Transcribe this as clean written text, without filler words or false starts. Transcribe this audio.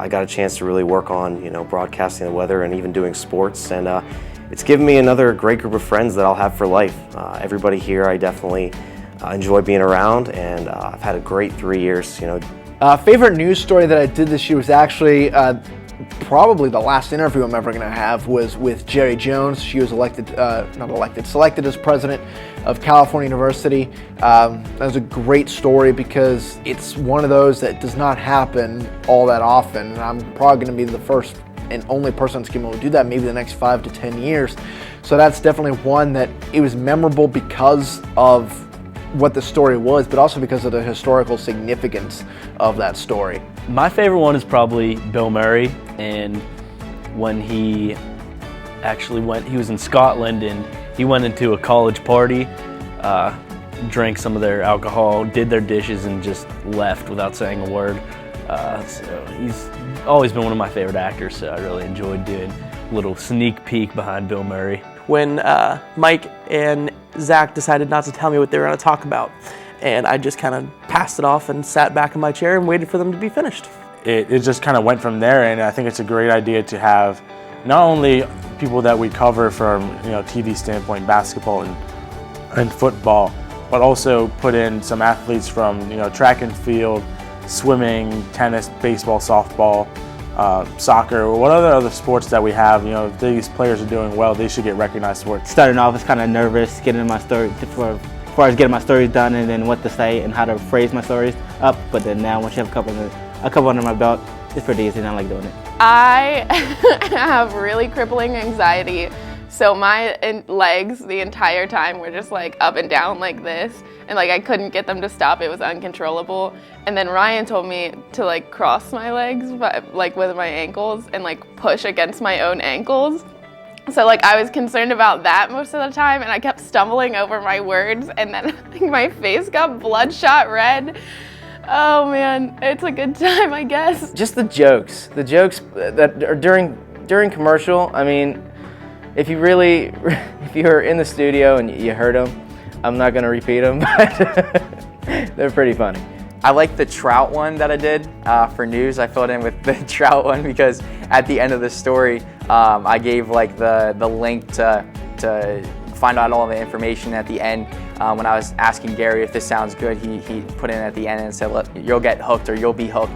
I got a chance to really work on, broadcasting the weather and even doing sports. And it's given me another great group of friends that I'll have for life. Everybody here I definitely enjoy being around, and I've had a great 3 years. Favorite news story that I did this year was actually probably the last interview I'm ever going to have was with Jerry Jones. She was selected as president of California University. That was a great story because it's one of those that does not happen all that often. And I'm probably going to be the first and only person that's going to be able to do that maybe the next 5 to 10 years. So that's definitely one that it was memorable because of what the story was, but also because of the historical significance of that story. My favorite one is probably Bill Murray, and when he was in Scotland and he went into a college party, drank some of their alcohol, did their dishes, and just left without saying a word. So he's always been one of my favorite actors, so I really enjoyed doing a little sneak peek behind Bill Murray. When Mike and Zach decided not to tell me what they were going to talk about, and I just kind of passed it off and sat back in my chair and waited for them to be finished. It just kind of went from there, and I think it's a great idea to have not only people that we cover from TV standpoint, basketball and football, but also put in some athletes from track and field, swimming, tennis, baseball, softball, soccer, or what other sports that we have. If these players are doing well, they should get recognized for it. Starting off, I was kind of nervous getting my story as far as getting my stories done and then what to say and how to phrase my stories up. But then now, once you have a couple under my belt, it's pretty easy, and I like doing it. I have really crippling anxiety, so my legs the entire time were just like up and down like this, and like I couldn't get them to stop. It was uncontrollable. And then Ryan told me to like cross my legs, but like with my ankles, and like push against my own ankles. So like I was concerned about that most of the time, and I kept stumbling over my words, and then my face got bloodshot red. Oh man, it's a good time, I guess. Just the jokes that are during commercial. I mean, if you were in the studio and you heard them, I'm not gonna repeat them, but they're pretty funny. I like the trout one that I did for news. I filled in with the trout one because at the end of the story, I gave like the link to find out all the information at the end. When I was asking Gary if this sounds good, he put in at the end and said, "Look, you'll get hooked or you'll be hooked."